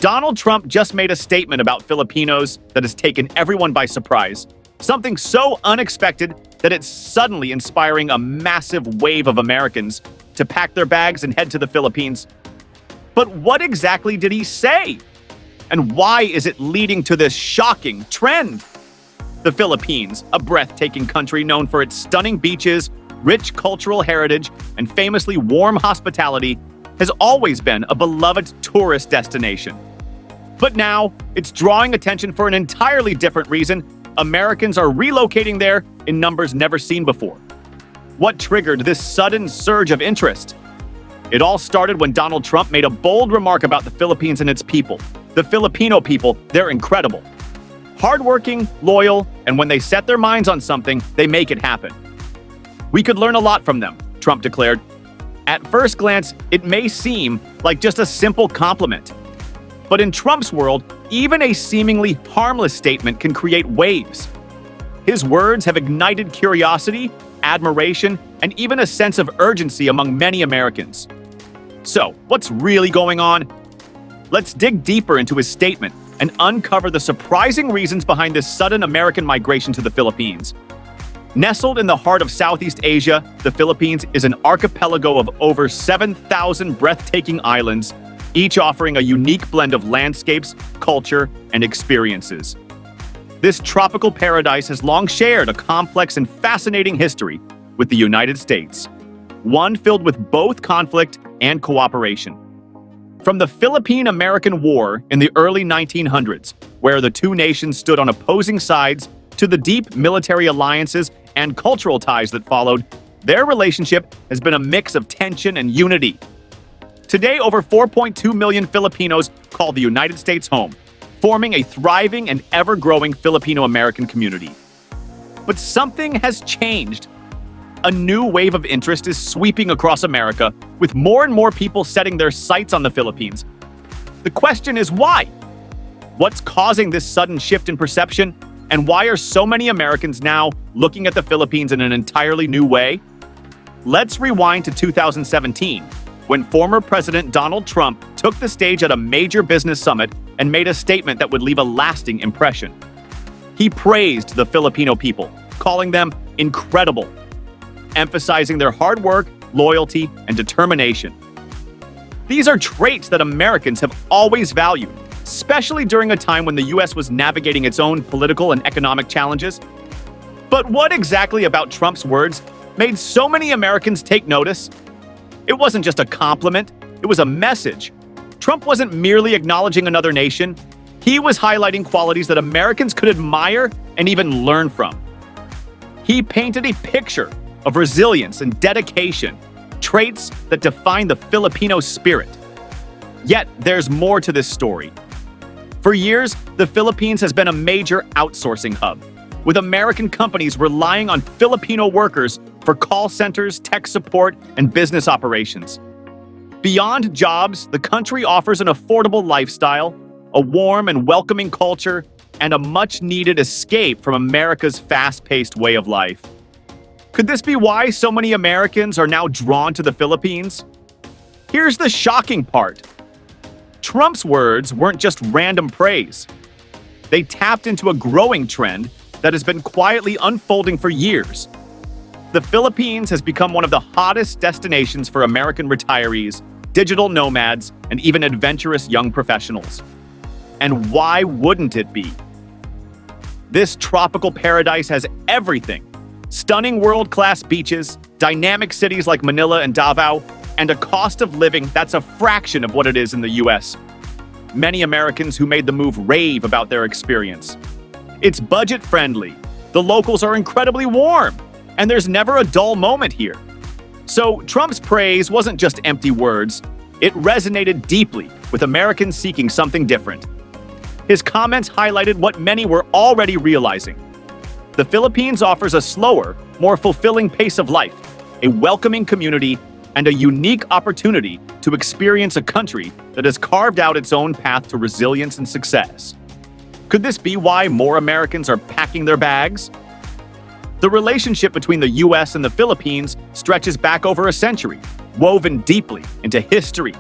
Donald Trump just made a statement about Filipinos that has taken everyone by surprise. Something so unexpected that it's suddenly inspiring a massive wave of Americans to pack their bags and head to the Philippines. But what exactly did he say? And why is it leading to this shocking trend? The Philippines, a breathtaking country known for its stunning beaches, rich cultural heritage, and famously warm hospitality, has always been a beloved tourist destination. But now, it's drawing attention for an entirely different reason. Americans are relocating there in numbers never seen before. What triggered this sudden surge of interest? It all started when Donald Trump made a bold remark about the Philippines and its people. The Filipino people, they're incredible. Hardworking, loyal, and when they set their minds on something, they make it happen. We could learn a lot from them, Trump declared. At first glance, it may seem like just a simple compliment. But in Trump's world, even a seemingly harmless statement can create waves. His words have ignited curiosity, admiration, and even a sense of urgency among many Americans. So, what's really going on? Let's dig deeper into his statement and uncover the surprising reasons behind this sudden American migration to the Philippines. Nestled in the heart of Southeast Asia, the Philippines is an archipelago of over 7,000 breathtaking islands, each offering a unique blend of landscapes, culture, and experiences. This tropical paradise has long shared a complex and fascinating history with the United States, one filled with both conflict and cooperation. From the Philippine-American War in the early 1900s, where the two nations stood on opposing sides, to the deep military alliances and cultural ties that followed, their relationship has been a mix of tension and unity. Today, over 4.2 million Filipinos call the United States home, forming a thriving and ever-growing Filipino-American community. But something has changed. A new wave of interest is sweeping across America, with more and more people setting their sights on the Philippines. The question is why? What's causing this sudden shift in perception? And why are so many Americans now looking at the Philippines in an entirely new way? Let's rewind to 2017, when former President Donald Trump took the stage at a major business summit and made a statement that would leave a lasting impression. He praised the Filipino people, calling them incredible, emphasizing their hard work, loyalty, and determination. These are traits that Americans have always valued, especially during a time when the U.S. was navigating its own political and economic challenges. But what exactly about Trump's words made so many Americans take notice? It wasn't just a compliment, it was a message. Trump wasn't merely acknowledging another nation, he was highlighting qualities that Americans could admire and even learn from. He painted a picture of resilience and dedication, traits that define the Filipino spirit. Yet, there's more to this story. For years, the Philippines has been a major outsourcing hub, with American companies relying on Filipino workers for call centers, tech support, and business operations. Beyond jobs, the country offers an affordable lifestyle, a warm and welcoming culture, and a much-needed escape from America's fast-paced way of life. Could this be why so many Americans are now drawn to the Philippines? Here's the shocking part. Trump's words weren't just random praise. They tapped into a growing trend that has been quietly unfolding for years. The Philippines has become one of the hottest destinations for American retirees, digital nomads, and even adventurous young professionals. And why wouldn't it be? This tropical paradise has everything: stunning world-class beaches, dynamic cities like Manila and Davao, and a cost of living that's a fraction of what it is in the U.S. Many Americans who made the move rave about their experience. It's budget-friendly, the locals are incredibly warm, and there's never a dull moment here. So Trump's praise wasn't just empty words, it resonated deeply with Americans seeking something different. His comments highlighted what many were already realizing. The Philippines offers a slower, more fulfilling pace of life, a welcoming community, and a unique opportunity to experience a country that has carved out its own path to resilience and success. Could this be why more Americans are packing their bags? The relationship between the U.S. and the Philippines stretches back over a century, woven deeply into history.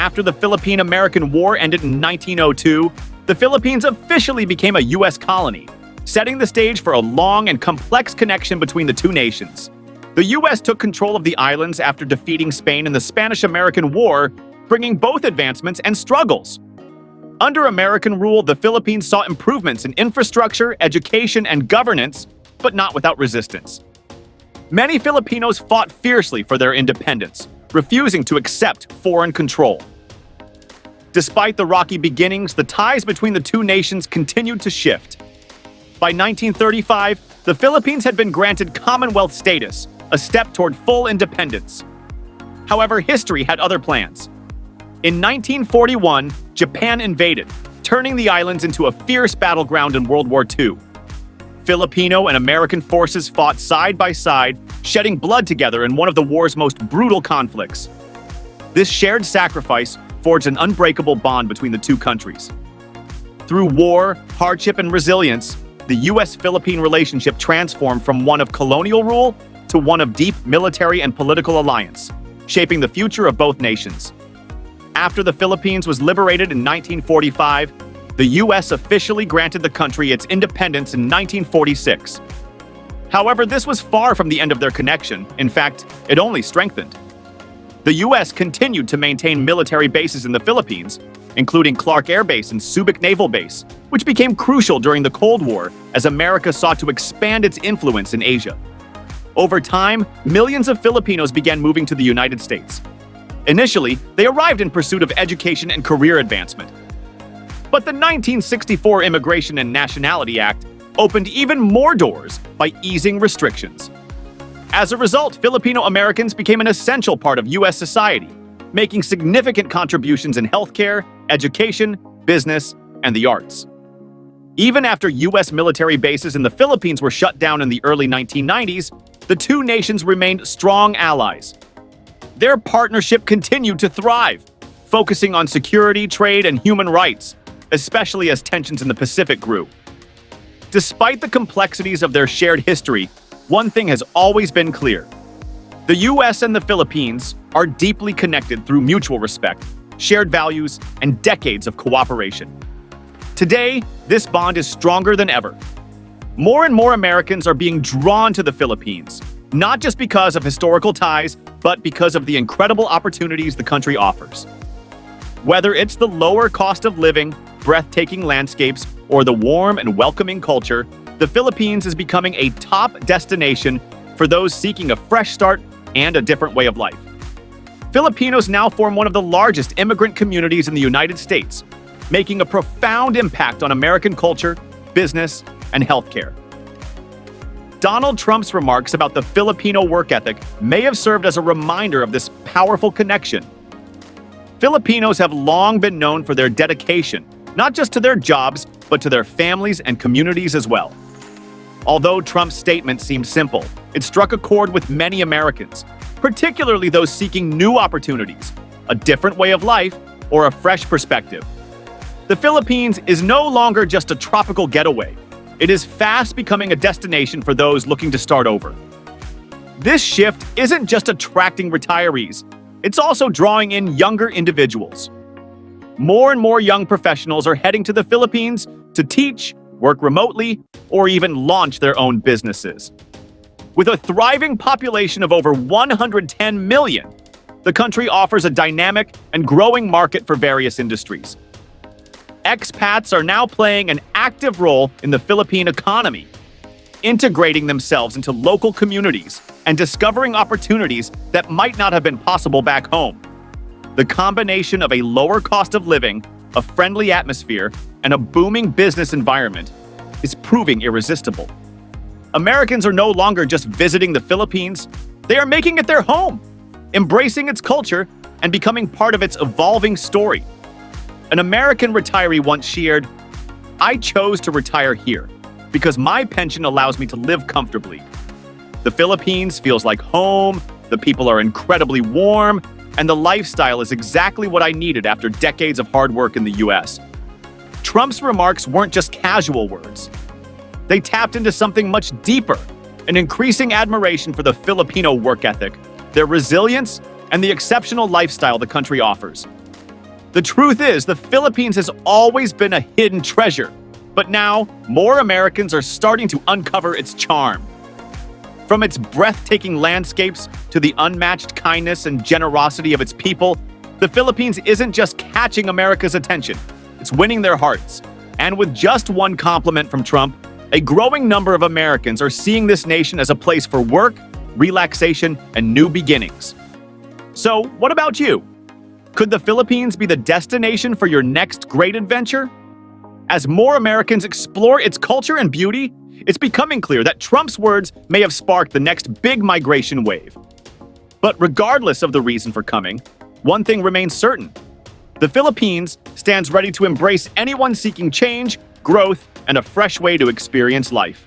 after the Philippine-American War ended in 1902, the Philippines officially became a U.S. colony, setting the stage for a long and complex connection between the two nations. The U.S. took control of the islands after defeating Spain in the Spanish-American War, bringing both advancements and struggles. Under American rule, the Philippines saw improvements in infrastructure, education, and governance, but not without resistance. Many Filipinos fought fiercely for their independence, refusing to accept foreign control. Despite the rocky beginnings, the ties between the two nations continued to shift. By 1935, the Philippines had been granted Commonwealth status, a step toward full independence. However, history had other plans. In 1941, Japan invaded, turning the islands into a fierce battleground in World War II. Filipino and American forces fought side by side, shedding blood together in one of the war's most brutal conflicts. This shared sacrifice forged an unbreakable bond between the two countries. Through war, hardship, and resilience, the U.S.-Philippine relationship transformed from one of colonial rule to one of deep military and political alliance, shaping the future of both nations. After the Philippines was liberated in 1945, the U.S. officially granted the country its independence in 1946. However, this was far from the end of their connection. In fact, it only strengthened. The U.S. continued to maintain military bases in the Philippines, including Clark Air Base and Subic Naval Base, which became crucial during the Cold War as America sought to expand its influence in Asia. Over time, millions of Filipinos began moving to the United States. Initially, they arrived in pursuit of education and career advancement. But the 1964 Immigration and Nationality Act opened even more doors by easing restrictions. As a result, Filipino Americans became an essential part of U.S. society, making significant contributions in healthcare, education, business, and the arts. Even after U.S. military bases in the Philippines were shut down in the early 1990s, the two nations remained strong allies. Their partnership continued to thrive, focusing on security, trade, and human rights, especially as tensions in the Pacific grew. Despite the complexities of their shared history, one thing has always been clear. The U.S. and the Philippines are deeply connected through mutual respect, shared values, and decades of cooperation. Today, this bond is stronger than ever. More and more Americans are being drawn to the Philippines, not just because of historical ties, but because of the incredible opportunities the country offers. Whether it's the lower cost of living, breathtaking landscapes, or the warm and welcoming culture, the Philippines is becoming a top destination for those seeking a fresh start and a different way of life. Filipinos now form one of the largest immigrant communities in the United States, making a profound impact on American culture, business, and healthcare. Donald Trump's remarks about the Filipino work ethic may have served as a reminder of this powerful connection. Filipinos have long been known for their dedication, not just to their jobs, but to their families and communities as well. Although Trump's statement seemed simple, it struck a chord with many Americans, particularly those seeking new opportunities, a different way of life, or a fresh perspective. The Philippines is no longer just a tropical getaway. It is fast becoming a destination for those looking to start over. This shift isn't just attracting retirees, it's also drawing in younger individuals. More and more young professionals are heading to the Philippines to teach, work remotely, or even launch their own businesses. With a thriving population of over 110 million, the country offers a dynamic and growing market for various industries. Expats are now playing an active role in the Philippine economy, integrating themselves into local communities and discovering opportunities that might not have been possible back home. The combination of a lower cost of living, a friendly atmosphere, and a booming business environment is proving irresistible. Americans are no longer just visiting the Philippines, they are making it their home, embracing its culture, and becoming part of its evolving story. An American retiree once shared, "I chose to retire here because my pension allows me to live comfortably. The Philippines feels like home, the people are incredibly warm, and the lifestyle is exactly what I needed after decades of hard work in the U.S." Trump's remarks weren't just casual words. They tapped into something much deeper, an increasing admiration for the Filipino work ethic, their resilience, and the exceptional lifestyle the country offers. The truth is, the Philippines has always been a hidden treasure, but now more Americans are starting to uncover its charm. From its breathtaking landscapes to the unmatched kindness and generosity of its people, the Philippines isn't just catching America's attention, it's winning their hearts. And with just one compliment from Trump, a growing number of Americans are seeing this nation as a place for work, relaxation, and new beginnings. So, what about you? Could the Philippines be the destination for your next great adventure? As more Americans explore its culture and beauty, it's becoming clear that Trump's words may have sparked the next big migration wave. But regardless of the reason for coming, one thing remains certain. The Philippines stands ready to embrace anyone seeking change, growth, and a fresh way to experience life.